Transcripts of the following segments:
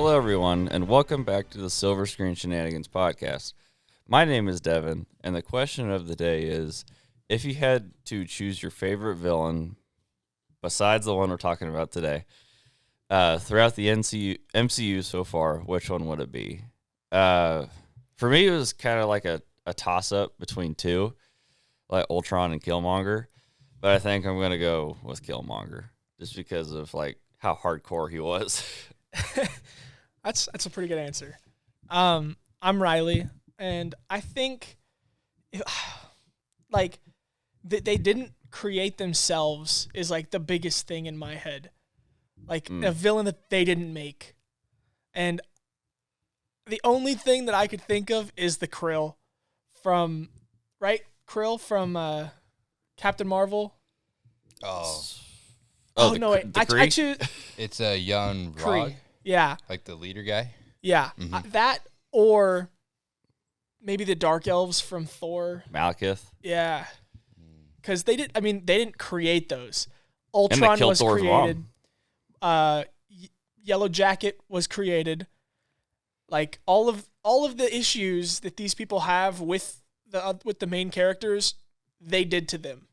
Hello, everyone, and welcome back to the Silver Screen Shenanigans podcast. My name is Devin, and the question of the day is, if you had to choose your favorite villain, besides the one we're talking about today, throughout the MCU so far, which one would it be? For me, it was kind of like a toss-up between two, like Ultron and Killmonger, but I think I'm going to go with Killmonger, just because of like how hardcore he was. That's a pretty good answer. I'm Riley, and I think like they didn't create themselves is like the biggest thing in my head. Like a villain that they didn't make. And the only thing that I could think of is the Krill from Captain Marvel. Oh, no, wait. I choose It's a young Kree. Rog, Yeah. like the leader guy. Yeah. Mhm. That or maybe the Dark Elves from Thor. Malekith. Yeah. Because they didn't create those. And Ultron they killed was Thor's created. mom. Yellow Jacket was created. Like all of the issues that these people have with the main characters, they did to them.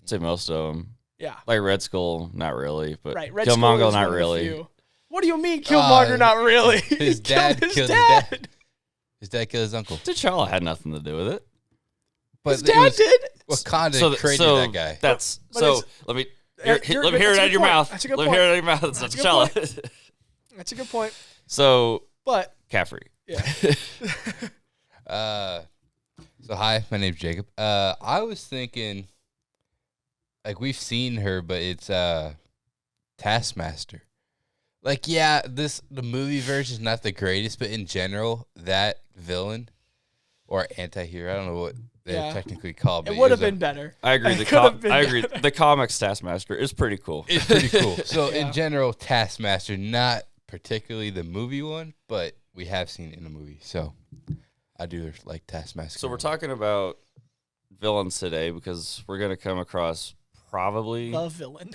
I'd say most of them. Yeah. Like Red Skull, not really, but Right. Red Skull Killmonger, is not one of the really. few. What do you mean Killmonger not really? His He dad killed killed his dad. His dad killed his uncle. T'Challa had nothing to do with it. But His dad did. Wakanda created that guy. That's But so. it's- Let me That's hear a it good out of your point. mouth. That's a good Let me point. hear it out of your mouth. It's not That's a good T'Challa. That's a good point. So But Caffrey. yeah. So hi, my name's Jacob. I was thinking, like we've seen her, but it's Taskmaster. Like the movie version is not the greatest, but in general, that villain or anti-hero, I don't know what they're technically called. But It would have he was been better. I agree. It could have been I agree. better. The comics Taskmaster is pretty cool. It's pretty cool. So Yeah. in general, Taskmaster, not particularly the movie one, but we have seen it in the movie. So I do like Taskmaster. So we're talking about villains today because we're gonna come across probably The villain.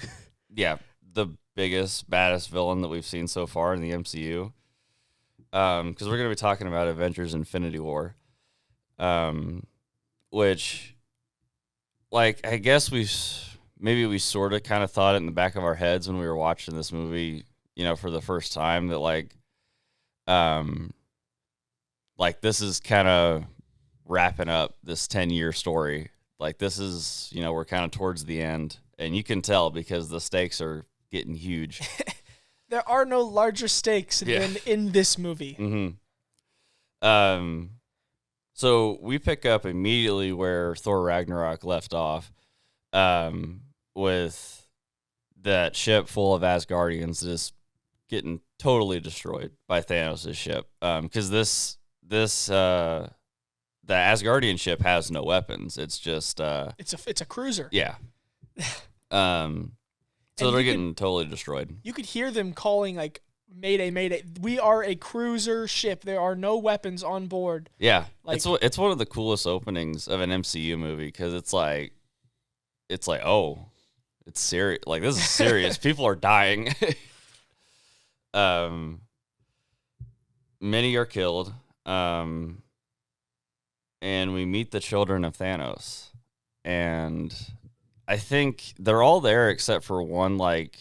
the biggest, baddest villain that we've seen so far in the MCU. Because we're going to be talking about Avengers Infinity War. Which, like, I guess we sort of kind of thought it in the back of our heads when we were watching this movie, for the first time that, like this is kind of wrapping up this 10-year story. Like, this is, we're kind of towards the end. And you can tell because the stakes are getting huge. There are no larger stakes than in this movie. Mm-hmm. So we pick up immediately where Thor Ragnarok left off, with that ship full of Asgardians just getting totally destroyed by Thanos' ship. Because the Asgardian ship has no weapons. It's just It's a cruiser. yeah. So they're getting totally destroyed. You could hear them calling like Mayday, Mayday. We are a cruiser ship. There are no weapons on board. Yeah, Like- it's one of the coolest openings of an MCU movie because it's like oh, it's serious. Like, this is serious. People are dying. Many are killed. And we meet the children of Thanos, and I think they're all there except for one, like,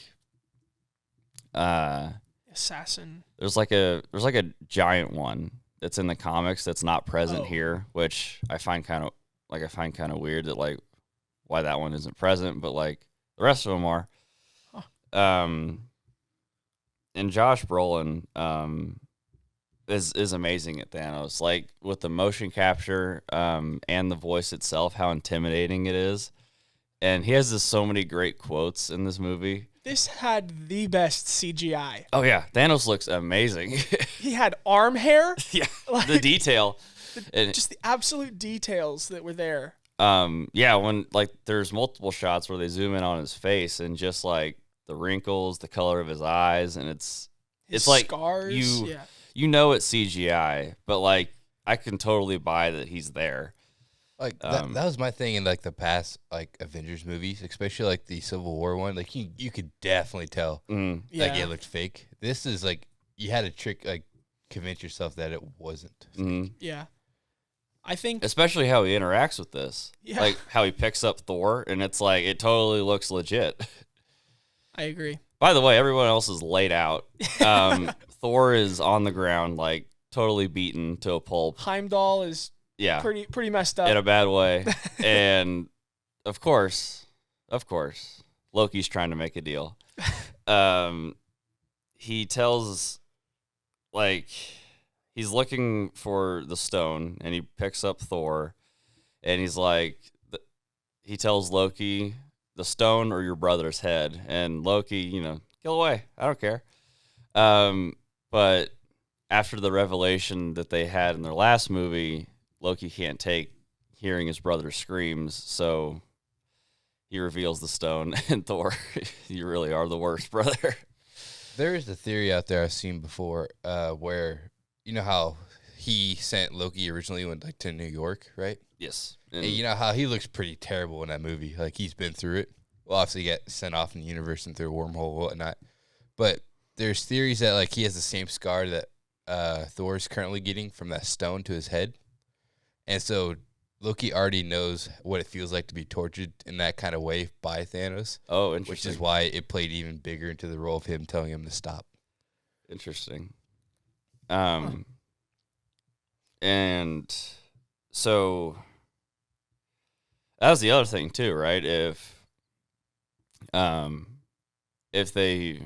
Assassin. there's like a giant one that's in the comics that's not present Oh. here, which I find kind of weird that, like, why that one isn't present, but like the rest of them are. Huh. And Josh Brolin is amazing at Thanos, like with the motion capture and the voice itself, how intimidating it is. And he has so many great quotes in this movie. This had the best CGI. Oh, yeah. Thanos looks amazing. He had arm hair. Yeah. Like, The detail. And, just the absolute details that were there. when, like, there's multiple shots where they zoom in on his face and just, like, the wrinkles, the color of his eyes, and it's like scars. it's CGI, but, like, I can totally buy that he's there. Like that was my thing in like the past like Avengers movies, especially like the Civil War one. Like you could definitely tell like it looked fake. This is like you had to convince yourself that it wasn't. Mm-hmm. Yeah. I think especially how he interacts with this. Yeah. Like how he picks up Thor, and it's like it totally looks legit. I agree. By the way, everyone else is laid out. Thor is on the ground, like totally beaten to a pulp. Heimdall is pretty messed up in a bad way, and of course, Loki's trying to make a deal. He tells, like, he's looking for the stone, and he picks up Thor, and he's like, he tells Loki, the stone or your brother's head, and Loki, kill away, I don't care. But after the revelation that they had in their last movie, Loki can't take hearing his brother's screams, so he reveals the stone, and Thor, you really are the worst, brother. There is a theory out there I've seen before where, you know how he sent Loki originally went to New York, right? Yes. And you know how he looks pretty terrible in that movie. Like, he's been through it. Well, obviously, he got sent off in the universe and through a wormhole and whatnot. But there's theories that, like, he has the same scar that Thor's currently getting from that stone to his head. And so Loki already knows what it feels like to be tortured in that kind of way by Thanos. Oh, interesting. Which is why it played even bigger into the role of him telling him to stop. Interesting. And so that was the other thing too, right? If they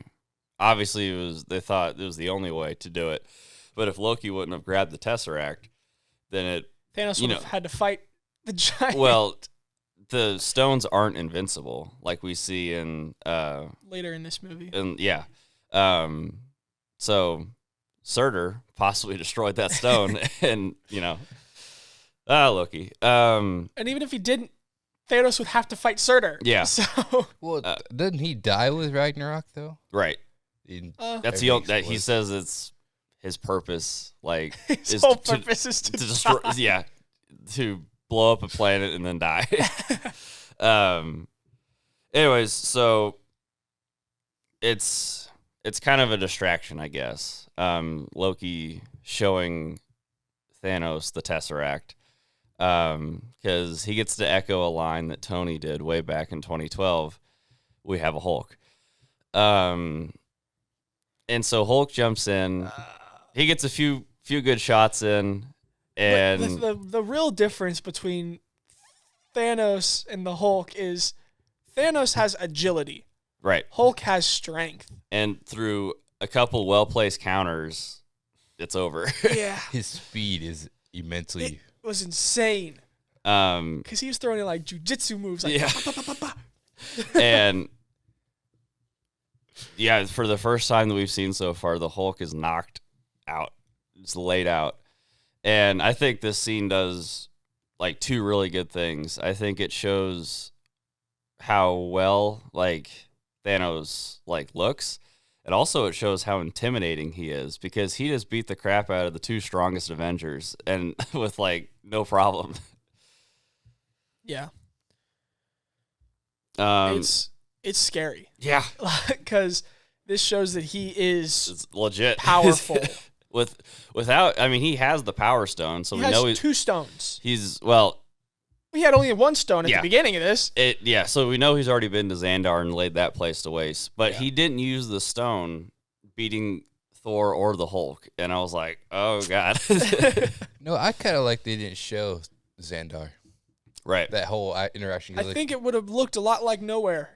obviously they thought it was the only way to do it, but if Loki wouldn't have grabbed the Tesseract, then Thanos would have had to fight the giant. Well, the stones aren't invincible like we see in later in this movie. And yeah. So Surtur possibly destroyed that stone and, Loki. And even if he didn't, Thanos would have to fight Surtur. Yeah. So Well, doesn't he die with Ragnarok though? Right. That's that he says it's his purpose, like his whole purpose is to destroy. die. Yeah, to blow up a planet and then die. Anyways, so it's kind of a distraction, I guess. Loki showing Thanos the Tesseract, because he gets to echo a line that Tony did way back in 2012. We have a Hulk. And so Hulk jumps in. He gets a few good shots in, and the real difference between Thanos and the Hulk is Thanos has agility. Right. Hulk has strength. And through a couple well-placed counters, it's over. Yeah. His speed is immensely. It was insane. Because he was throwing in like jujitsu moves. Like, yeah. bah, bah, bah, bah, bah. And yeah, for the first time that we've seen so far, the Hulk is knocked out. It's laid out. And I think this scene does like two really good things. I think it shows how well like Thanos like looks. And also it shows how intimidating he is, because he just beat the crap out of the two strongest Avengers and with like no problem. Yeah. It's scary. Yeah. Because this shows that he is It's legit powerful. Without, I mean, he has the Power Stone, so he we has know he's two stones. We had only one stone at the beginning of this. So we know he's already been to Xandar and laid that place to waste. But he didn't use the stone beating Thor or the Hulk, and I was like, oh god. No, I kind of like they didn't show Xandar. Right. That whole interaction. I think it would have looked a lot like Nowhere.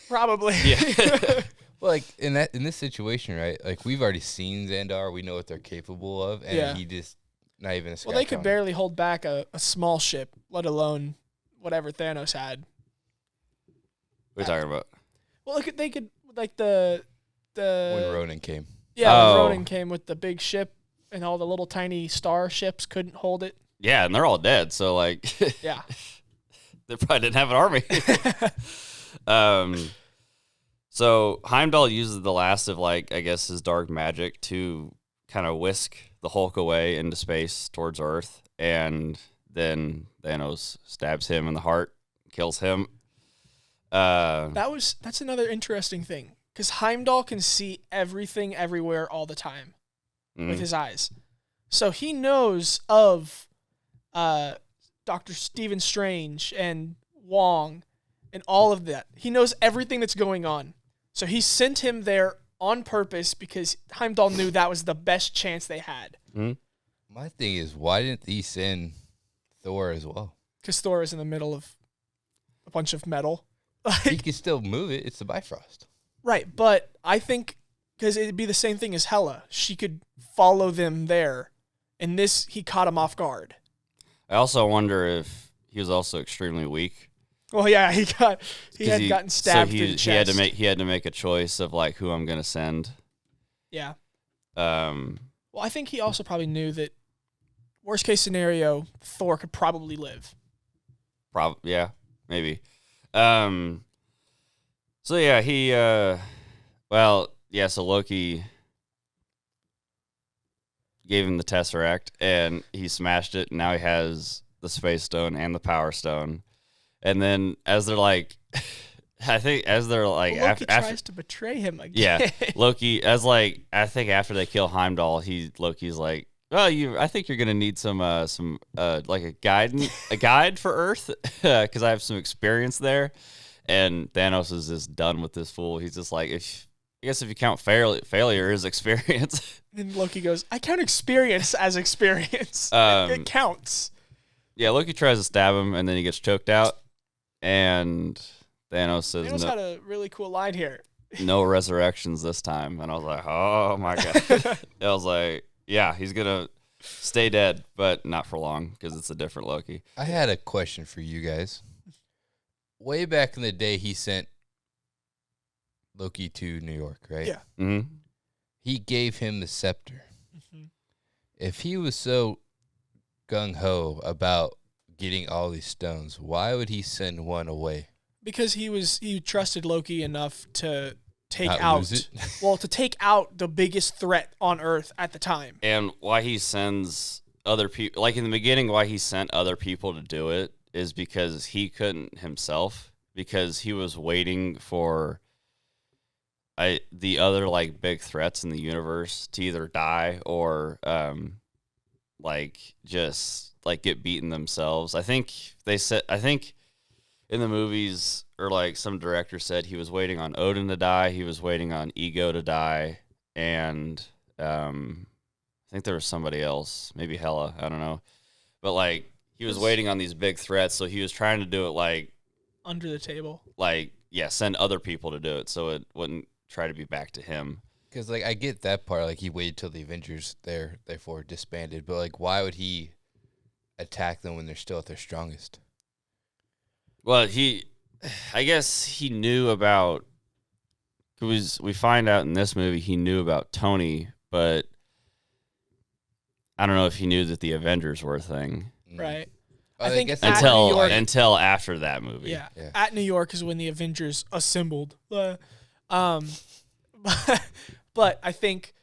Probably. Yeah. Well, like in this situation, right? Like we've already seen Xandar, we know what they're capable of, and he just not even a scratch. Well, they could barely hold back a small ship, let alone whatever Thanos had. What are you talking about? Well, they could like the when Ronan came. Yeah, when Ronan came with the big ship, and all the little tiny star ships couldn't hold it. Yeah, and they're all dead, so like yeah. They probably didn't have an army. So Heimdall uses the last of, like, I guess his dark magic to kind of whisk the Hulk away into space towards Earth, and then Thanos stabs him in the heart, kills him. That's another interesting thing, because Heimdall can see everything everywhere all the time. with his eyes. So he knows of Dr. Stephen Strange and Wong and all of that. He knows everything that's going on. So he sent him there on purpose because Heimdall knew that was the best chance they had. Mm-hmm. My thing is, why didn't he send Thor as well? Because Thor is in the middle of a bunch of metal. He can still move it. It's the Bifrost. Right, but I think because it'd be the same thing as Hela. She could follow them there. And this, he caught him off guard. I also wonder if he was also extremely weak. Well, yeah, he had gotten stabbed through the chest. He had to make a choice of like who I'm gonna send. Yeah. Well, I think he also probably knew that worst case scenario, Thor could probably live. Yeah, maybe. So yeah, so Loki gave him the Tesseract, and he smashed it, and now he has the Space Stone and the Power Stone. And then as they're like, Loki tries to betray him again. Yeah, Loki, I think after they kill Heimdall, Loki's like, well, I think you're gonna need some like a guide for Earth, because I have some experience there. And Thanos is just done with this fool. He's just like, I guess if you count failure as experience. And Loki goes, I count experience as experience. It counts. Yeah, Loki tries to stab him, and then he gets choked out. And Thanos says, Thanos had a really cool line here. No resurrections this time. And I was like, oh my God. I was like, yeah, he's going to stay dead, but not for long because it's a different Loki. I had a question for you guys. Way back in the day, he sent Loki to New York, right? Yeah. Mm-hmm. He gave him the scepter. Mm-hmm. If he was so gung-ho about getting all these stones, why would he send one away? Because he trusted Loki enough to take to take out the biggest threat on Earth at the time. And why he sends other people, like in the beginning, why he sent other people to do it is because he couldn't himself, because he was waiting for the other like big threats in the universe to either die or just get beaten themselves. I think in the movies, or like some director said, he was waiting on Odin to die, he was waiting on Ego to die, and I think there was somebody else, maybe Hela, I don't know. But like he was waiting on these big threats, so he was trying to do it like under the table. Send other people to do it so it wouldn't try to be back to him. Because I get that part, he waited till the Avengers therefore disbanded, but why would he attack them when they're still at their strongest? Well, I guess he knew about, because we find out in this movie he knew about Tony, but I don't know if he knew that the Avengers were a thing. Right. I think until after that movie. Yeah. At New York is when the Avengers assembled. But I think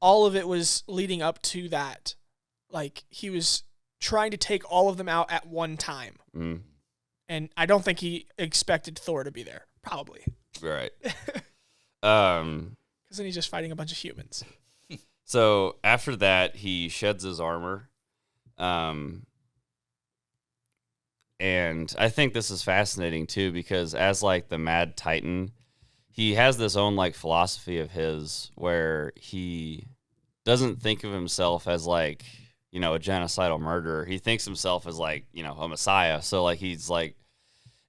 all of it was leading up to that. He was trying to take all of them out at one time. Mm. And I don't think he expected Thor to be there. Probably. Right. Because then he's just fighting a bunch of humans. So after that, he sheds his armor. And I think this is fascinating too, because as the Mad Titan, he has this own philosophy of his where he doesn't think of himself as a genocidal murderer. He thinks himself as a messiah. So he's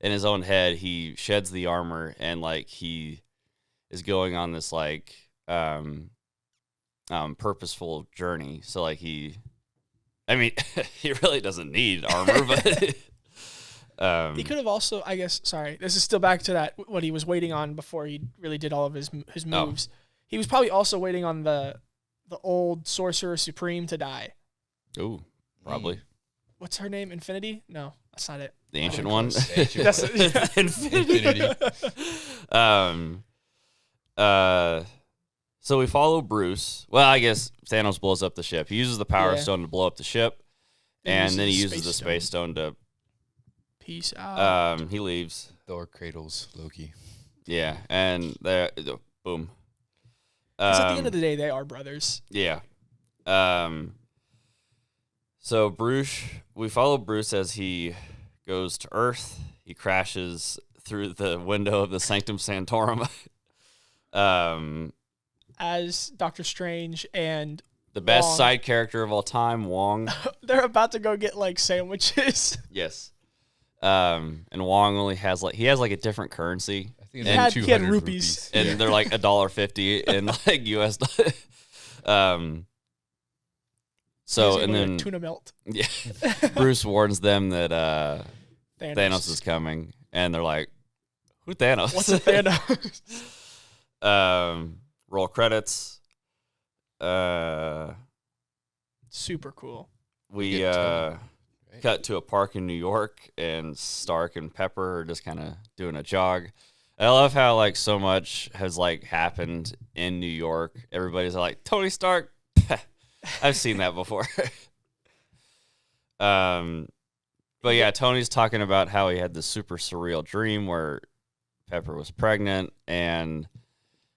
in his own head, he sheds the armor and he is going on this purposeful journey. So he really doesn't need armor, but he could have also, I guess, sorry, this is still back to that, what he was waiting on before he really did all of his moves. Oh. He was probably also waiting on the old Sorcerer Supreme to die. Ooh, probably. What's her name? Infinity? No, that's not it. The ancient one? Infinity. So we follow Bruce. Well, I guess Thanos blows up the ship. He uses the Power Stone to blow up the ship, and then he uses the Space Stone to... Peace out. He leaves. Thor cradles Loki. Yeah, and boom. Because at the end of the day, they are brothers. Yeah. So we follow Bruce as he goes to Earth. He crashes through the window of the Sanctum Sanctorum. As Doctor Strange and The best Wong. side character of all time, Wong. They're about to go get like sandwiches. Yes. And Wong has a different currency. I think And it's he had 200 rupees. And they're like $1.50 in like US. So and then tuna melt. yeah, Bruce warns them that Thanos. Thanos is coming, and they're like, "Who Thanos? What's a Thanos? Roll credits. Super cool. We Get Tony, right? cut to a park in New York, and Stark and Pepper are just kind of doing a jog. I love how like so much has like happened in New York. Everybody's like Tony Stark. I've seen that before. But yeah, Tony's talking about how he had this super surreal dream where Pepper was pregnant, and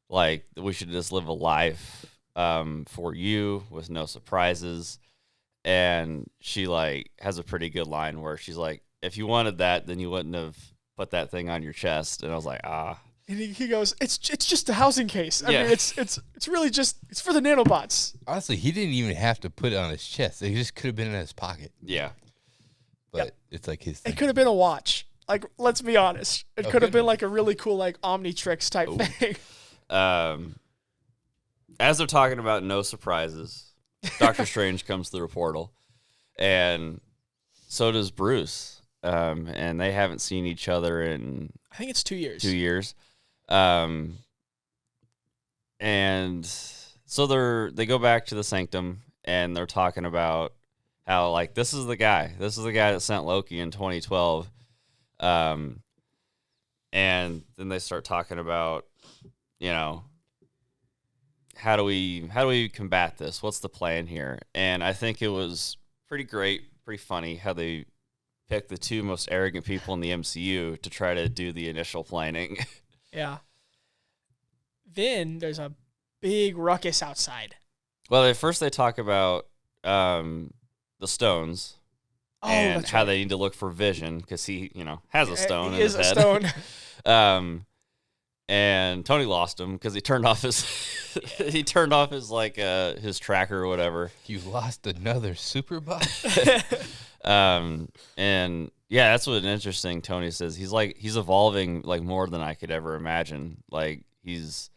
like we should just live a life for you with no surprises. And she like has a pretty good line where she's like, "If you wanted that, then you wouldn't have put that thing on your chest." And I was like, ah. And he goes, it's just a housing case. I Yeah. mean, it's really just it's for the nanobots. Honestly, he didn't even have to put it on his chest. It just could have been in his pocket. Yeah. But it's like his thing. It could have been a watch. Like, let's be honest. It Oh, could have been could've. like a really cool like Omnitrix type Ooh. thing. As they're talking about no surprises, Doctor Strange comes through a portal, and so does Bruce. And they haven't seen each other in I think it's 2 years. 2 years. And so they go back to the Sanctum, and they're talking about how like this is the guy that sent Loki in 2012. And then they start talking about, you know, how do we combat this? What's the plan here? And I think it was pretty great, pretty funny how they picked the two most arrogant people in the MCU to try to do the initial planning. Yeah. Then there's a big ruckus outside. Well, at first they talk about the stones Oh, and that's how right. they need to look for Vision because he, has a stone He in is his a head. stone. And Tony lost him because he turned off his his tracker or whatever. You lost another superbot? And yeah, that's what interesting. Tony says he's evolving like more than I could ever imagine. Like and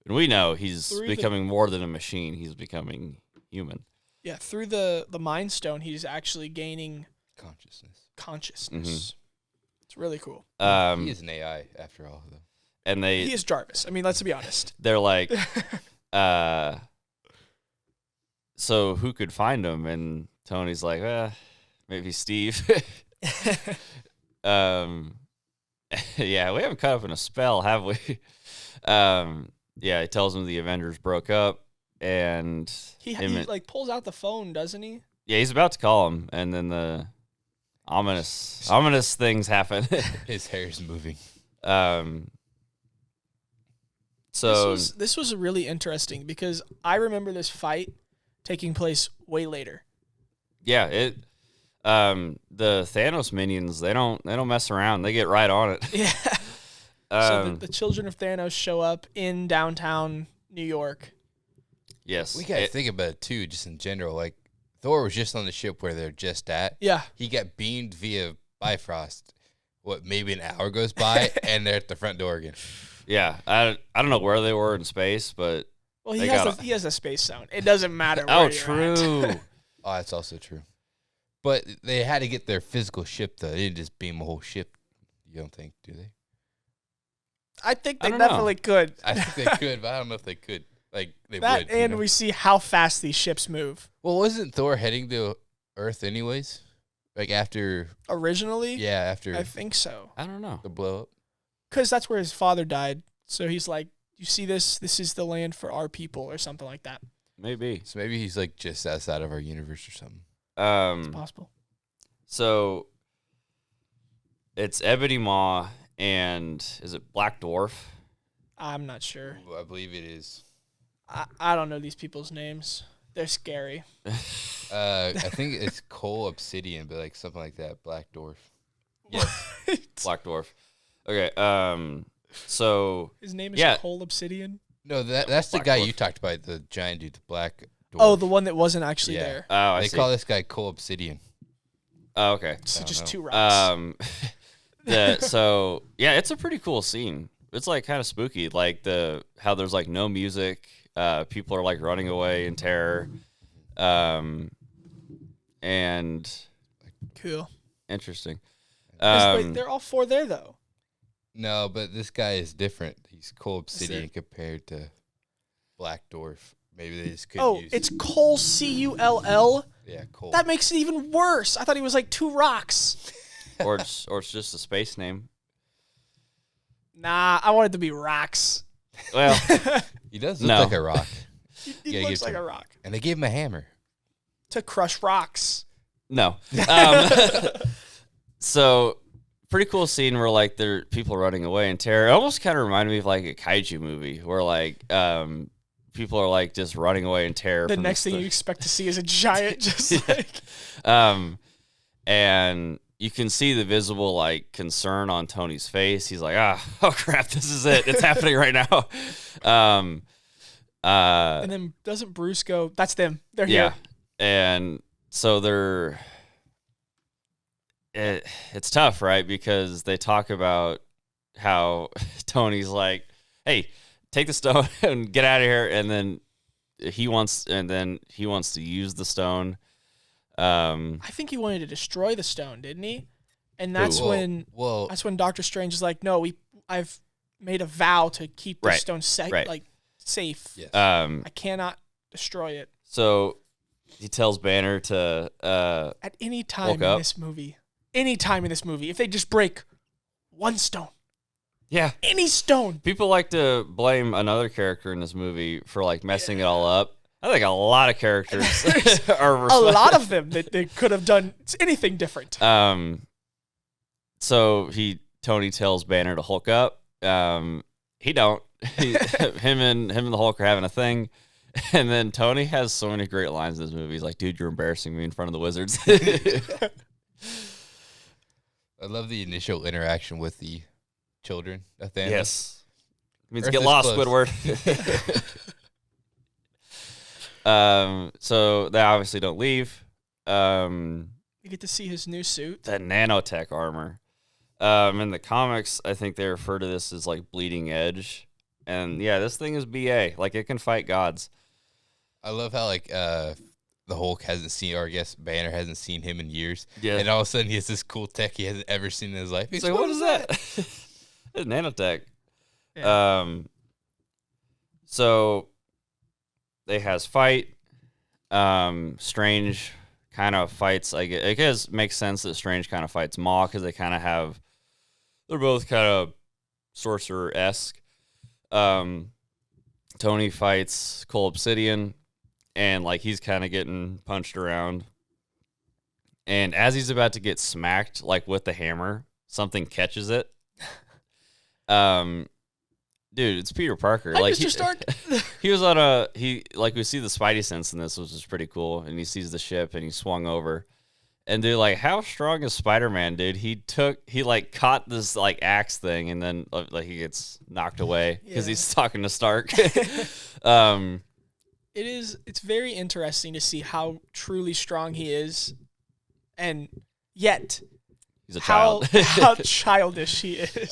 we know he's becoming more than a machine. He's becoming human. Yeah, through the Mind Stone, he's actually gaining Consciousness. It's really cool. He is an AI after all, though. And He is Jarvis. I mean, let's be honest. they're like, so who could find him? And Tony's like, maybe Steve. Yeah, we haven't caught up in a spell, have we? Yeah, he tells him the Avengers broke up, and He him like pulls out the phone, doesn't he? yeah, he's about to call him, and then the ominous things happen. His hair's moving. So This was really interesting because I remember this fight taking place way later. yeah, the Thanos minions, they don't mess around. They get right on it. Yeah. So the children of Thanos show up in downtown New York. Yes. We gotta think about it too, just in general. Like Thor was just on the ship where they're just at. Yeah. He got beamed via Bifrost. Maybe an hour goes by and they're at the front door again. Yeah, I don't know where they were in space, but Well, They he has a space zone. It doesn't matter. Where oh, you're true. At. Oh, that's also true. But they had to get their physical ship though. They didn't just beam a whole ship. You don't think, do they? I think I they don't know. definitely could. I think they could, but I don't know if they could. Like they That would. and we see how fast these ships move. Well, wasn't Thor heading to Earth anyways? Like after Originally, after I think so. I don't know. the blow up. Because that's where his father died. So he's like, you see this? This is the land for our people or something like that. Maybe. So maybe he's like just outside of our universe or something. It's possible. So it's Ebony Maw and is it Black Dwarf? I'm not sure. I believe it is. I don't know these people's names. They're scary. I think it's coal obsidian, but like something like that. Black dwarf. Yeah. Black Dwarf. Okay. So His name is Cole Obsidian. No, that's the Black guy dwarf. you talked about, the giant dude, the black dwarf. Oh, the one that wasn't actually there. Oh, they call this guy coal obsidian. Oh, okay. So just 2 rocks. So yeah, it's a pretty cool scene. It's like kind of spooky, like how there's like no music. People are like running away in terror. And Cool. interesting. Wait, they're all 4 there though. No, but this guy is different. He's coal obsidian compared to black dwarf. Maybe they just couldn't use. It's Cole Cull. Yeah, coal. That makes it even worse. I thought he was like 2 rocks. or it's just a space name. Nah, I want it to be rocks. Well, he does look like a rock. He looks like a rock. And they gave him a hammer To crush rocks. no. So pretty cool scene where like there are people running away in terror. It almost kind of reminded me of like a kaiju movie where like people are like just running away in terror. The next thing you expect to see is a giant just like and you can see the visible like concern on Tony's face. He's like, oh crap, this is it. It's happening right now. And then doesn't Bruce go, that's them. They're here. And so it's tough, right? Because they talk about how Tony's like, hey, take the stone and get out of here. And then he wants to use the stone. I think he wanted to destroy the stone, didn't he? And that's when Doctor Strange is like, no, I've made a vow to keep the stone safe. Yes. I cannot destroy it. So he tells Banner to at any time in this movie, if they just break one stone. Yeah. Any stone. People like to blame another character in this movie for like messing it all up. I think a lot of characters are a lot of them that they could have done anything different. So Tony tells Banner to Hulk up. He don't. Him and the Hulk are having a thing. And then Tony has so many great lines in this movie. He's like, dude, you're embarrassing me in front of the wizards. I love the initial interaction with the children at the end. Yes. It means Earth get is lost, close. Squidward. So they obviously don't leave. You get to see his new suit. The nanotech armor. In the comics, I think they refer to this as like bleeding edge. And yeah, this thing is BA. Like it can fight gods. I love how like the Hulk hasn't seen, or I guess Banner hasn't seen him in years. Yeah. And all of a sudden he has this cool tech he hasn't ever seen in his life. He's like, what is that? It's nanotech. Yeah. So they has fight. Strange kind of fights. I guess makes sense that Strange kind of fights Maw because they're both kind of sorcerer-esque. Tony fights Cole Obsidian, and like he's kind of getting punched around. And as he's about to get smacked, like with the hammer, something catches it. Dude, it's Peter Parker. Like Mr. Stark. He was we see the Spidey sense in this, which is pretty cool. And he sees the ship and he swung over. And dude, like, how strong is Spider-Man, dude? He caught this like axe thing, and then like he gets knocked away because he's talking to Stark. It's very interesting to see how truly strong he is, and yet he's a child. how childish he is.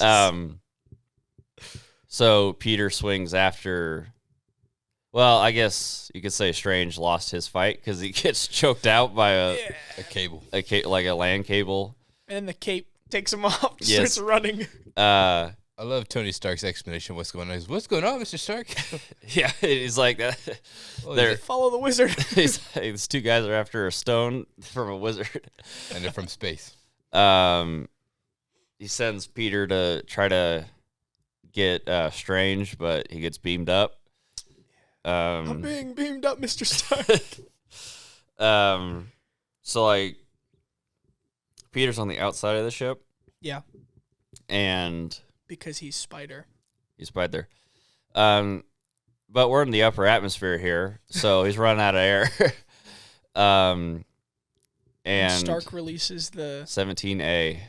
So Peter swings after. Well, I guess you could say Strange lost his fight because he gets choked out by a cable, like a land cable. And then the cape takes him off, starts running. I love Tony Stark's explanation. What's going on? What's going on, Mr. Stark? Yeah, he's like that. They follow the wizard. These two guys are after a stone from a wizard, and they're from space. He sends Peter to try to get Strange, but he gets beamed up. I'm being beamed up, Mr. Stark. So like Peter's on the outside of the ship. Yeah. And because he's Spider. He's Spider. but we're in the upper atmosphere here, so he's running out of air. And Stark releases the 17A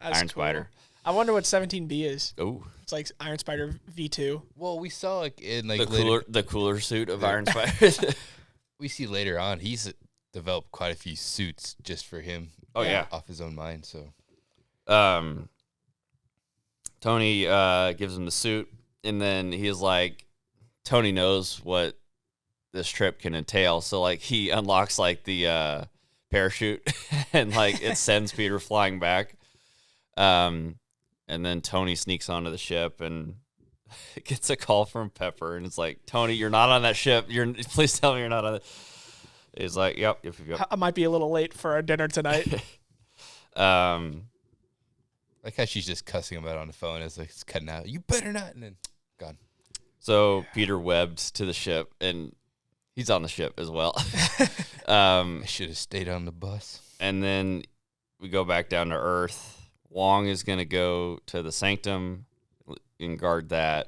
Iron cool. Spider. I wonder what 17B is. Oh, It's like Iron Spider V2. Well, we saw like in like the cooler suit of Iron Spider. we see later on he's developed quite a few suits just for him. Oh yeah, off his own mind. So, Tony gives him the suit, and then he's like, Tony knows what this trip can entail, so like he unlocks like the parachute, and like it sends Peter flying back. And then Tony sneaks onto the ship and gets a call from Pepper, and it's like, Tony, you're not on that ship. Please tell me you're not on it. He's like, yep. I might be a little late for our dinner tonight. Like how she's just cussing him out on the phone as like it's cutting out. You better not, and then gone. So Peter webbed to the ship, and he's on the ship as well. I should have stayed on the bus. And then we go back down to Earth. Wong is going to go to the Sanctum and guard that,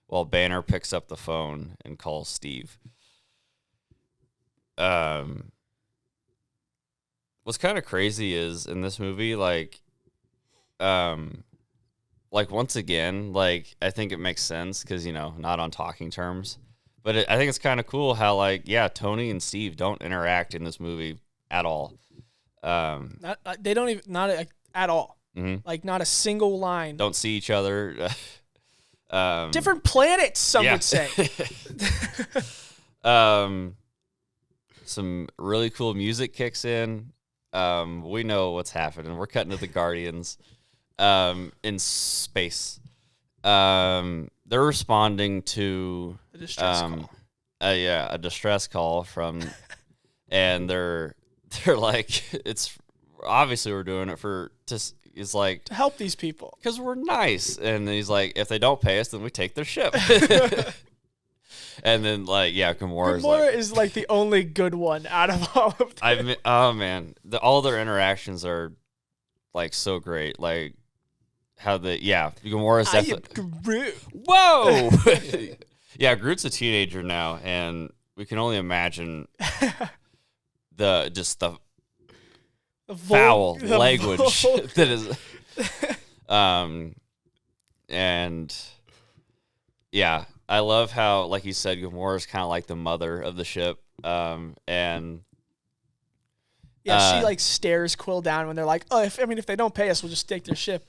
while Banner picks up the phone and calls Steve. What's kind of crazy is in this movie, like once again, like I think it makes sense because, you know, not on talking terms, but I think it's kind of cool how like, yeah, Tony and Steve don't interact in this movie at all. They don't even, not at all. Mm-hmm. Like not a single line. Don't see each other. Different planets, some would say. Some really cool music kicks in. We know what's happening. We're cutting to the Guardians in space. They're responding to A distress call. A distress call from, and they're like, it's obviously we're doing it is like To help these people. because we're nice. And he's like, if they don't pay us, then we take their ship. And then like, yeah, Gamora is like the only good one out of all of them. oh man, all their interactions are like so great. Like how Gamora's I am definitely Groot. whoa. Yeah, Groot's a teenager now, and we can only imagine the foul language that is and yeah, I love how, like you said, Gamora's kind of like the mother of the ship, and she like stares Quill down when they're like, oh, if they don't pay us, we'll just take their ship.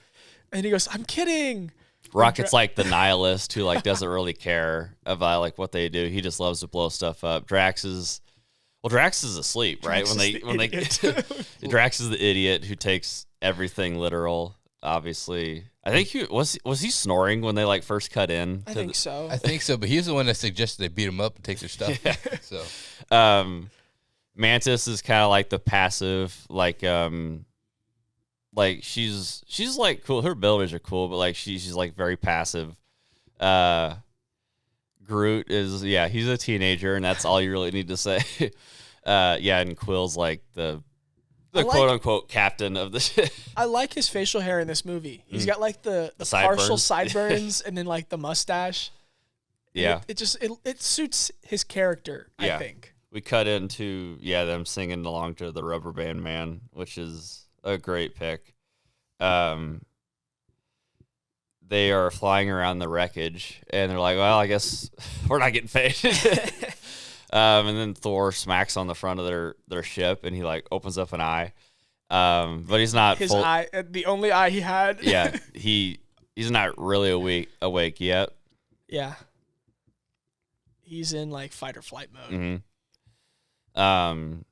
And he goes, I'm kidding. Rocket's like the nihilist who like doesn't really care about like what they do. He just loves to blow stuff up. Drax is asleep, right? Drax is the idiot who takes everything literal. Obviously, I think he was he snoring when they like first cut in. I think so. I think so, but he's the one that suggested they beat him up and take their stuff. Yeah. So, Mantis is kind of like the passive, like she's like cool. Her abilities are cool, but like she's like very passive. Groot is he's a teenager, and that's all you really need to say. And Quill's like the quote unquote captain of the ship. I like his facial hair in this movie. He's got like the partial sideburns and then like the mustache. Yeah. It suits his character, I think. We cut into them singing along to the Rubber Band Man, which is a great pick. They are flying around the wreckage, and they're like, well, I guess we're not getting paid. And then Thor smacks on the front of their ship, and he like opens up an eye. But he's not his eye, the only eye he had. Yeah, he's not really awake yet. Yeah, he's in like fight or flight mode. Mm-hmm.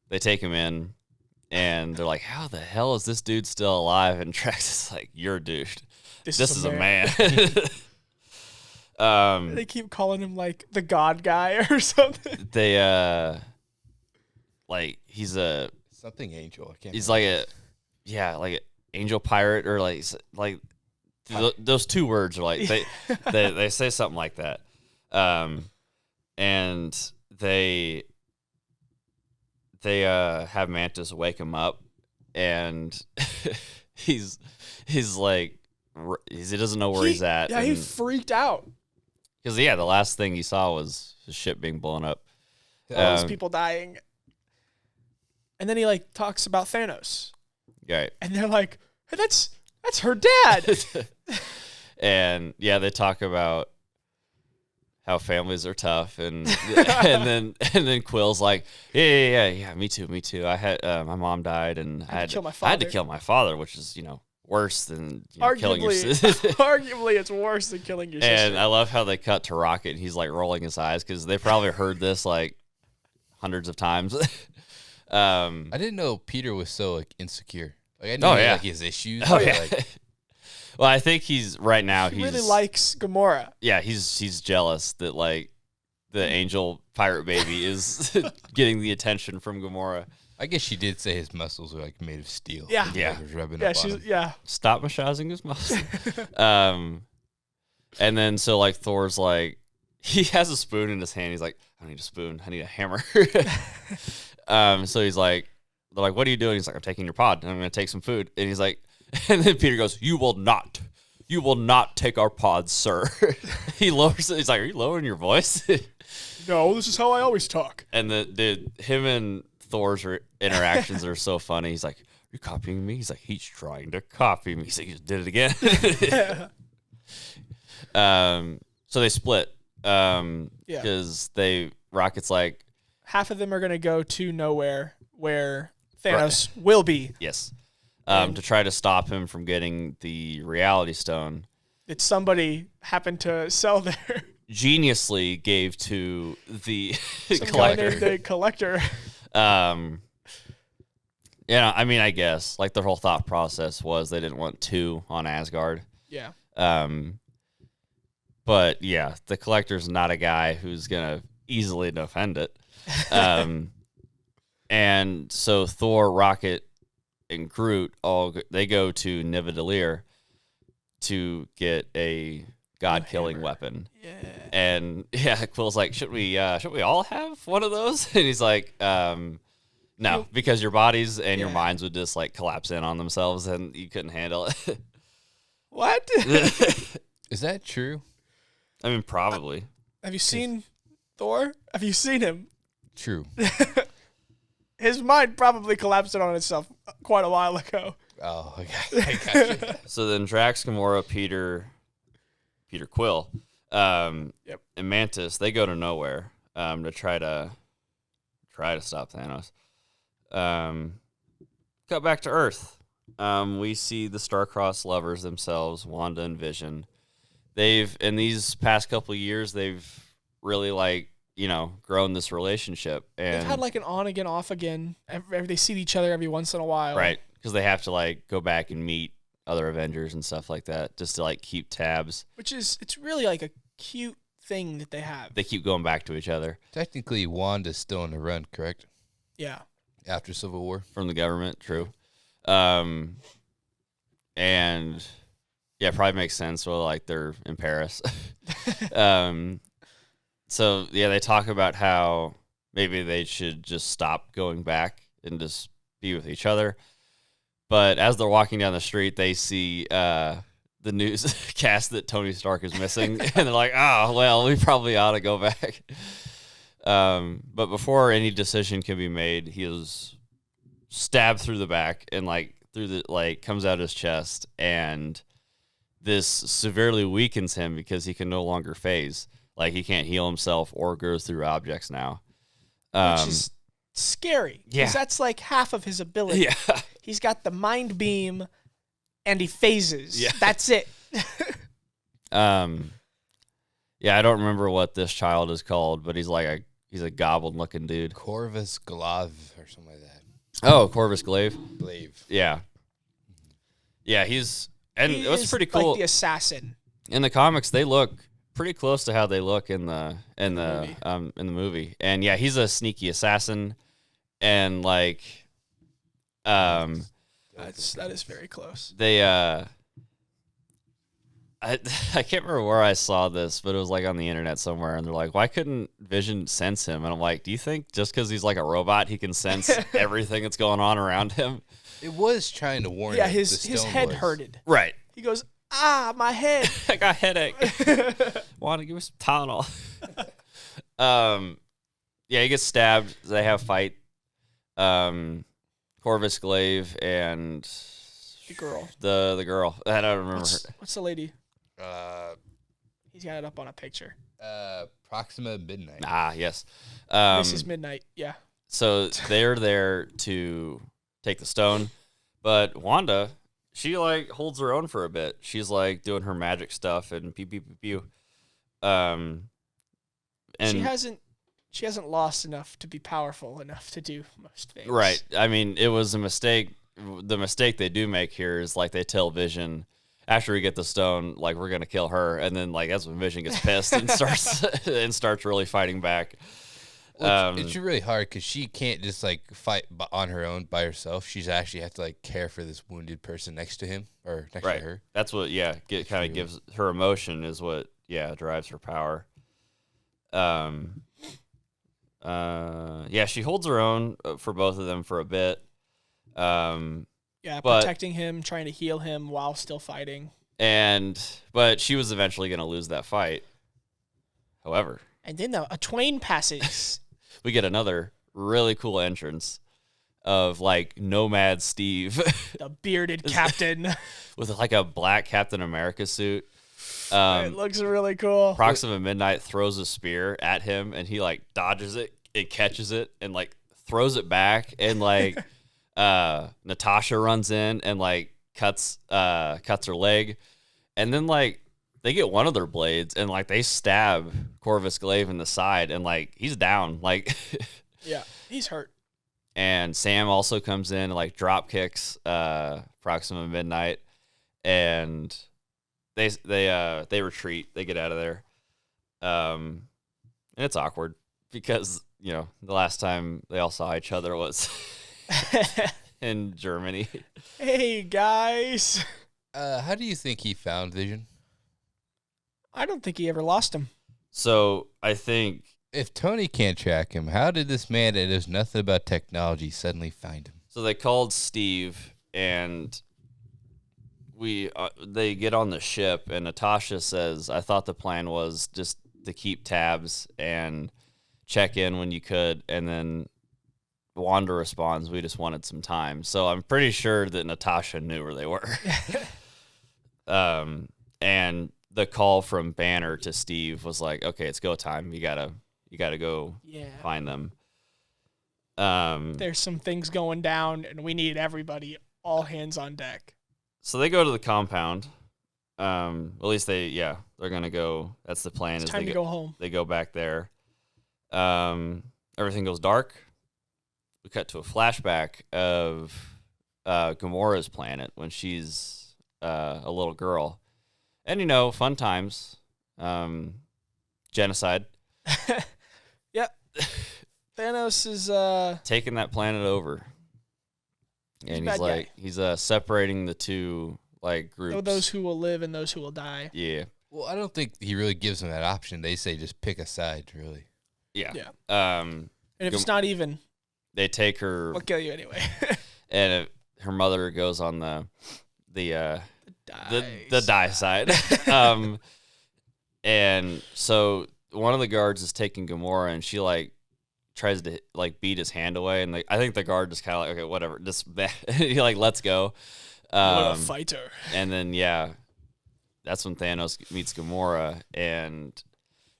They take him in, and they're like, how the hell is this dude still alive? And Drax is like, you're a douche. This is a man. They keep calling him like the God guy or something. They like he's a something angel. I can't. He's like an angel pirate or like those two words are like they say something like that. And they have Mantis wake him up, and he doesn't know where he's at. Yeah, he freaked out. Because the last thing he saw was his ship being blown up. All those people dying. And then he like talks about Thanos. Right. And they're like, hey, that's her dad. And they talk about how families are tough, and and then Quill's like, yeah, me too. I had my mom died, and I had to kill my father, which is worse than killing your sister. Arguably, it's worse than killing your sister. And I love how they cut to Rocket, and he's like rolling his eyes because they probably heard this like hundreds of times. I didn't know Peter was so like insecure. Like I knew like his issues. Like, well, I think he's right now. He really likes Gamora. Yeah, he's jealous that like the angel pirate baby is getting the attention from Gamora. I guess she did say his muscles are like made of steel. Yeah, Like, was rubbing up on him. Stop massaging his muscles. And then so like Thor's like he has a spoon in his hand. He's like, I don't need a spoon. I need a hammer. So he's like, they're like, what are you doing? He's like, I'm taking your pod and I'm going to take some food. And he's like, and then Peter goes, you will not take our pods, sir. He lowers it. He's like, are you lowering your voice? No, this is how I always talk. And him and Thor's interactions are so funny. He's like, you're copying me? He's like, he's trying to copy me. He's like, he just did it again. So they split. Because Rocket's like, half of them are going to go to nowhere where Thanos will be. Yes. To try to stop him from getting the Reality Stone. That somebody happened to sell there. Geniusly gave to the Some collector. guy named the collector. I mean, I guess like their whole thought process was they didn't want two on Asgard. Yeah. But yeah, the collector's not a guy who's gonna easily defend it. And so Thor, Rocket, and Groot they go to Nidavellir to get a god-killing weapon. Yeah. And Quill's like, should we all have one of those? And he's like, no, because your bodies and your minds would just like collapse in on themselves and you couldn't handle it. What? Is that true? I mean, probably. Have you seen Thor? Have you seen him? True. His mind probably collapsed in on itself quite a while ago. Oh, okay. I got you. So then Drax, Gamora, Peter Quill, and Mantis, they go to nowhere to try to stop Thanos. Cut back to Earth. We see the Star-Crossed lovers themselves, Wanda and Vision. In these past couple of years, they've really grown this relationship. And they've had like an on again, off again. They see each other every once in a while. Right. Because they have to go back and meet other Avengers and stuff like that just to keep tabs. It's really like a cute thing that they have. They keep going back to each other. Technically, Wanda's still on the run, correct? Yeah. After Civil War. From the government, true. And yeah, it probably makes sense. Well, they're in Paris. So yeah, they talk about how maybe they should just stop going back and just be with each other. But as they're walking down the street, they see the newscast that Tony Stark is missing, and they're like, "Oh, well, we probably ought to go back." But before any decision can be made, he is stabbed through the back and comes out his chest, and this severely weakens him because he can no longer phase. He can't heal himself or go through objects now. Which is scary. Yeah. Because that's like half of his ability. Yeah. He's got the mind beam and he phases. Yeah. That's it. Yeah, I don't remember what this child is called, but he's a goblin-looking dude. Corvus Glaive or something like that. Oh, Corvus Glaive? Glaive. Yeah. Yeah, it was pretty like cool. the assassin. In the comics, they look pretty close to how they look in the movie. And yeah, he's a sneaky assassin, and that is very close. They I can't remember where I saw this, but it was on the internet somewhere, and they're like, why couldn't Vision sense him? And I'm like, do you think just because he's like a robot, he can sense everything that's going on around him? It was trying to warn him. Yeah, his head hurted. Right. He goes, my head. I got a headache. Want to give me some Tylenol? Yeah, he gets stabbed. They have a fight. Corvus Glaive and The girl. The girl. I don't remember. What's the lady? Uh, He's got it up on a picture. Proxima Midnight. Ah, yes. Mrs. Midnight. Yeah. So they're there to take the stone, but Wanda, she like holds her own for a bit. She's like doing her magic stuff and pew pew pew pew. And she hasn't lost enough to be powerful enough to do most things. Right. I mean, it was a mistake. The mistake they do make here is like they tell Vision after we get the stone, like we're gonna kill her, and then like that's when Vision gets pissed and starts really fighting back. Well, it's really hard because she can't just like fight on her own by herself. She's actually have to like care for this wounded person next to him or next to her. That's what kind of gives her emotion is what drives her power. She holds her own for both of them for a bit. Protecting him, trying to heal him while still fighting. But she was eventually going to lose that fight. However, and then a twain passes. We get another really cool entrance of like Nomad Steve, the bearded captain with like a black Captain America suit. It looks really cool. Proxima Midnight throws a spear at him, and he like dodges it, and catches it, and like throws it back, and like Natasha runs in and like cuts her leg, and then like they get one of their blades and like they stab Corvus Glaive in the side, and like he's down, like yeah, he's hurt. And Sam also comes in and like drop kicks Proxima Midnight, and they retreat. They get out of there, and it's awkward because the last time they all saw each other was in Germany. Hey guys, how do you think he found Vision? I don't think he ever lost him. So I think if Tony can't track him, how did this man that knows nothing about technology suddenly find him? So they called Steve, and they get on the ship, and Natasha says, "I thought the plan was just to keep tabs and check in when you could," and then Wanda responds, "We just wanted some time." So I'm pretty sure that Natasha knew where they were. And the call from Banner to Steve was like, "Okay, it's go time. You gotta go find them." There's some things going down, and we need everybody, all hands on deck. So they go to the compound. At least they're gonna go. That's the plan. It's time to go home. They go back there. Everything goes dark. We cut to a flashback of Gamora's planet when she's a little girl. And, fun times. Genocide. Yep. Thanos is taking that planet over. And he's separating the two groups. Those who will live and those who will die. Yeah. Well, I don't think he really gives them that option. They say just pick a side, really. Yeah. And if it's not even, they take her. We'll kill you anyway. And her mother goes on the die side. And so one of the guards is taking Gamora, and she tries to beat his hand away, and I think the guard just kind of okay, whatever, just he let's go. What a fighter! And then that's when Thanos meets Gamora, and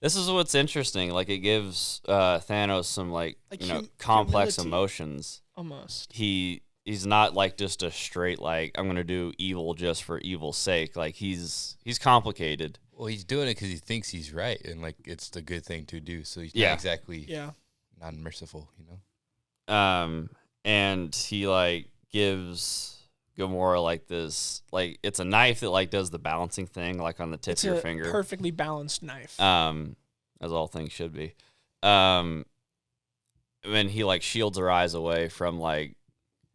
this is what's interesting. It gives Thanos some complex humility. Emotions. Almost. He's not just a straight I'm gonna do evil just for evil's sake. He's complicated. Well, he's doing it because he thinks he's right, and it's the good thing to do. So he's not exactly non-merciful, And he gives Gamora this it's a knife that does the balancing thing on the tip of your finger. Perfectly balanced knife. As all things should be. And he shields her eyes away from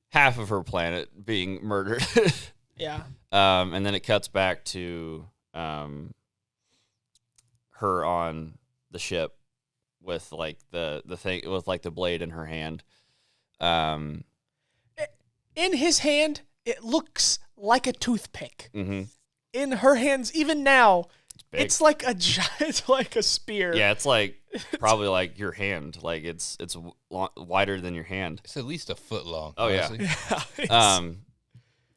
half of her planet being murdered. Yeah. And then it cuts back to her on the ship with the thing with the blade in her hand. In his hand, it looks like a toothpick. Mm-hmm. in her hands, even now, big. it's like it's like a spear. Yeah, it's like probably like your hand. Like it's wider than your hand. It's at least a foot long. Oh, yeah. honestly.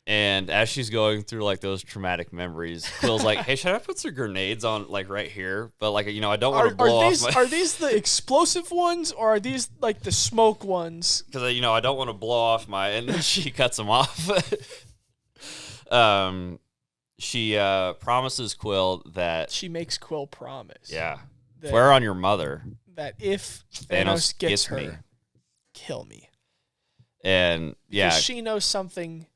And as she's going through like those traumatic memories, Quill's like, "Hey, should I put some grenades on like right here?" But like, you know, I don't want to blow off my. Are these the explosive ones, or are these like the smoke ones? Because you know, I don't want to blow off my. And then she cuts them off. She promises Quill that She makes Quill promise. yeah, That, swear on your mother. that if Thanos gets her, me. kill me. And yeah, Because she knows something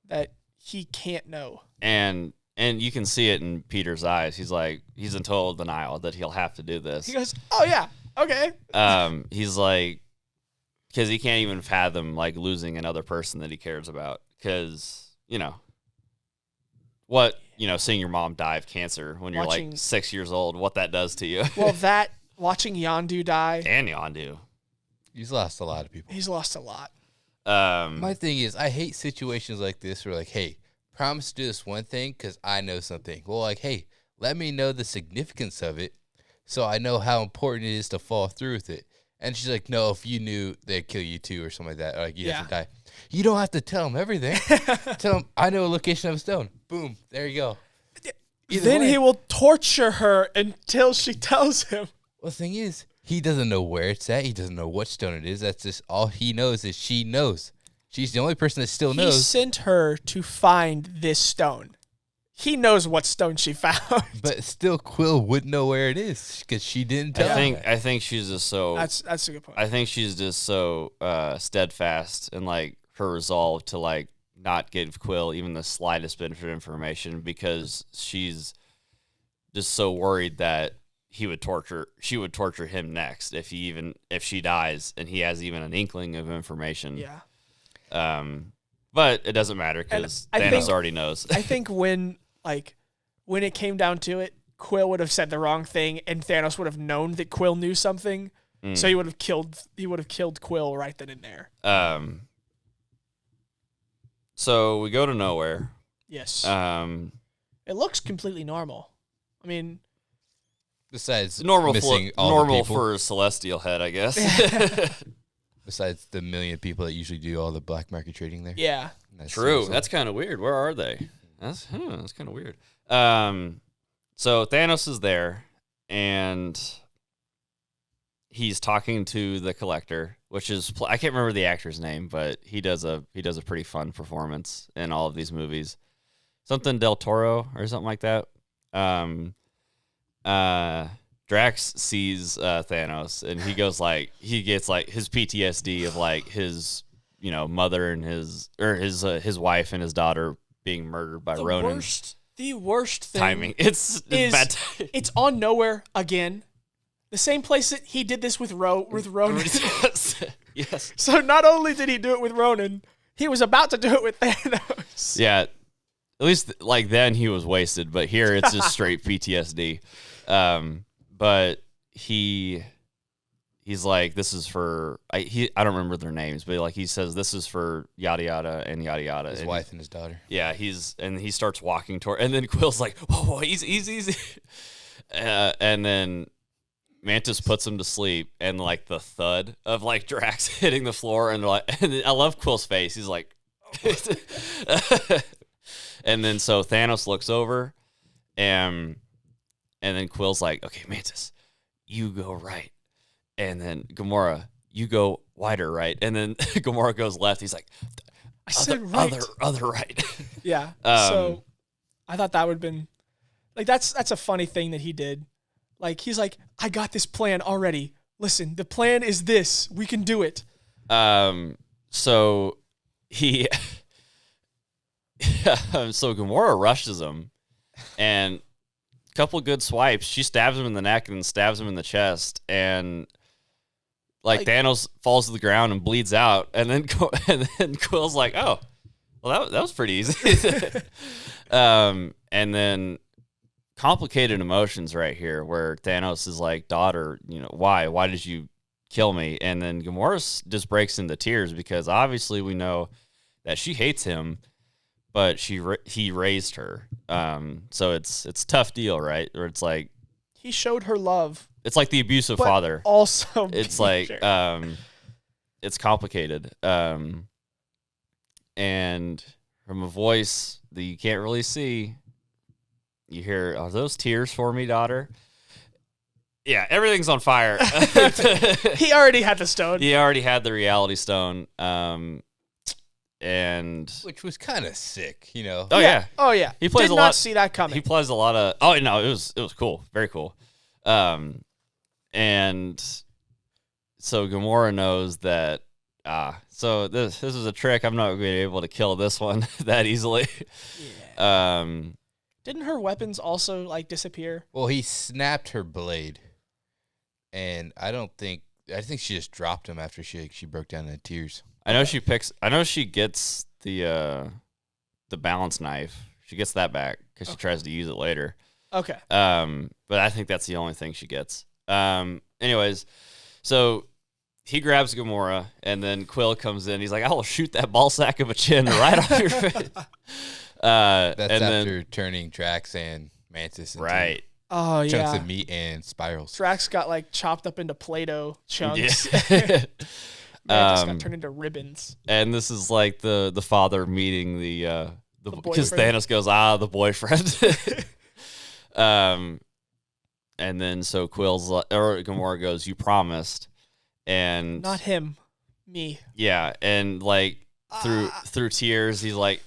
that he can't know. and you can see it in Peter's eyes. He's like, he's in total denial that he'll have to do this. He goes, "Oh yeah, okay." He's like, because he can't even fathom like losing another person that he cares about. Because you know what, you know, seeing your mom die of cancer when you're like 6 years old, what that does to you. Well, watching Yondu die, And Yondu. He's lost a lot of people. he's lost a lot. My thing is, I hate situations like this where, like, hey, promise to do this one thing because I know something. Well, like, hey, let me know the significance of it so I know how important it is to follow through with it. And she's like, no, if you knew, they'd kill you too or something like that. Or, like, you have to die. You don't have to tell him everything. Tell him, I know a location of a stone. Boom. There you go. Then he will torture her until she tells him. Well, the thing is, he doesn't know where it's at. He doesn't know what stone it is. That's just all he knows is she knows. She's the only person that still He knows. sent her to find this stone. He knows what stone she found. But still, Quill wouldn't know where it is because she didn't tell him. I think she's just so. That's a good point. I think she's just so steadfast in like her resolve to like not give Quill even the slightest bit of information because she's just so worried that she would torture him next if she dies and he has even an inkling of information. Yeah. But it doesn't matter because Thanos already knows. I think when it came down to it, Quill would have said the wrong thing and Thanos would have known that Quill knew something. So he would have killed Quill right then and there. So we go to nowhere. Yes. It looks completely normal. I mean, Besides normal missing for, all normal the people. for a celestial head, I guess. Besides the million people that usually do all the black market trading there. yeah. True. That's kind of weird. Where are they? That's kind of weird. So Thanos is there, and he's talking to the Collector, which is I can't remember the actor's name, but he does a pretty fun performance in all of these movies. Something Del Toro or something like that. Drax sees Thanos, and he gets his PTSD of like his mother and his wife and his daughter being murdered by Ronan. The worst thing Timing. It's bad. It's on Nowhere again. The same place that he did this with Ronan. Yes. So not only did he do it with Ronan, he was about to do it with Thanos. Yeah. At least like then he was wasted, but here it's just straight PTSD. But he's like, this is for I don't remember their names, but like he says this is for yada yada and yada yada. His wife and his daughter. Yeah, he starts walking toward, and then Quill's like, whoa, easy. And then Mantis puts him to sleep, and like the thud of like Drax hitting the floor, and I love Quill's face. He's like, and then so Thanos looks over, and then Quill's like, okay, Mantis, you go right. And then Gamora, you go wider right. And then Gamora goes left. He's like, I said right. Other right. Yeah. So I thought that would have been like, that's a funny thing that he did. Like, he's like, I got this plan already. Listen, the plan is this. We can do it. So he, so Gamora rushes him, and a couple good swipes. She stabs him in the neck and stabs him in the chest, and like Thanos falls to the ground and bleeds out, and then Quill's like, "Oh, well, that was pretty easy." And then complicated emotions right here, where Thanos is like, "Daughter, why did you kill me?" And then Gamora just breaks into tears because obviously we know that she hates him, but he raised her. So it's a tough deal, right? Or it's like he showed her love. It's like the abusive but father. Also, it's like it's complicated. And from a voice that you can't really see, you hear, "Are those tears for me, daughter?" Yeah, everything's on fire. He already had the stone. He already had the reality stone. And which was kind of sick, you know. Oh yeah. Oh yeah. He plays Did a not lot. See that coming. He plays a lot of. Oh no, it was cool, very cool. And so Gamora knows that. So this is a trick. I'm not going to be able to kill this one that easily. Yeah. Didn't her weapons also like disappear? Well, he snapped her blade, and I think she just dropped him after she broke down in tears. I know she gets the balance knife. She gets that back because she tries to use it later. Okay. But I think that's the only thing she gets. Anyways, so he grabs Gamora, and then Quill comes in. He's like, "I will shoot that ball sack of a chin right off your face." That's and after turning Drax and Mantis into chunks of meat and spirals. Drax got like chopped up into Play-Doh chunks. Yeah. Mantis got turned into ribbons. And this is like the father meeting the because boyfriend. Thanos goes, the boyfriend. And then so Gamora goes, "You promised," and not him, me. Yeah, and like through tears, he's like,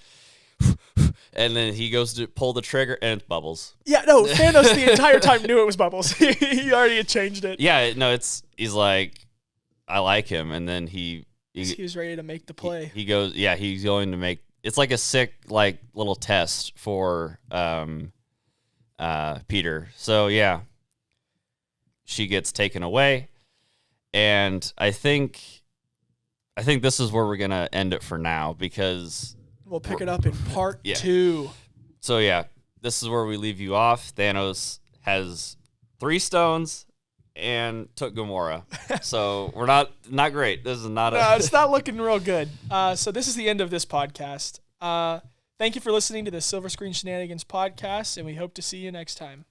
and then he goes to pull the trigger, and it's Bubbles. Yeah, no, Thanos the entire time knew it was Bubbles. He already had changed it. Yeah, no, he's like, "I like him," and then he was ready to make the play. He goes, yeah, he's going to make. It's like a sick like little test for Peter. So yeah, she gets taken away, and I think this is where we're gonna end it for now because we'll pick it up in part 2. So yeah, this is where we leave you off. Thanos has 3 stones and took Gamora. So we're not great. This is not No, it's not looking real good. So this is the end of this podcast. Thank you for listening to the Silver Screen Shenanigans podcast, and we hope to see you next time.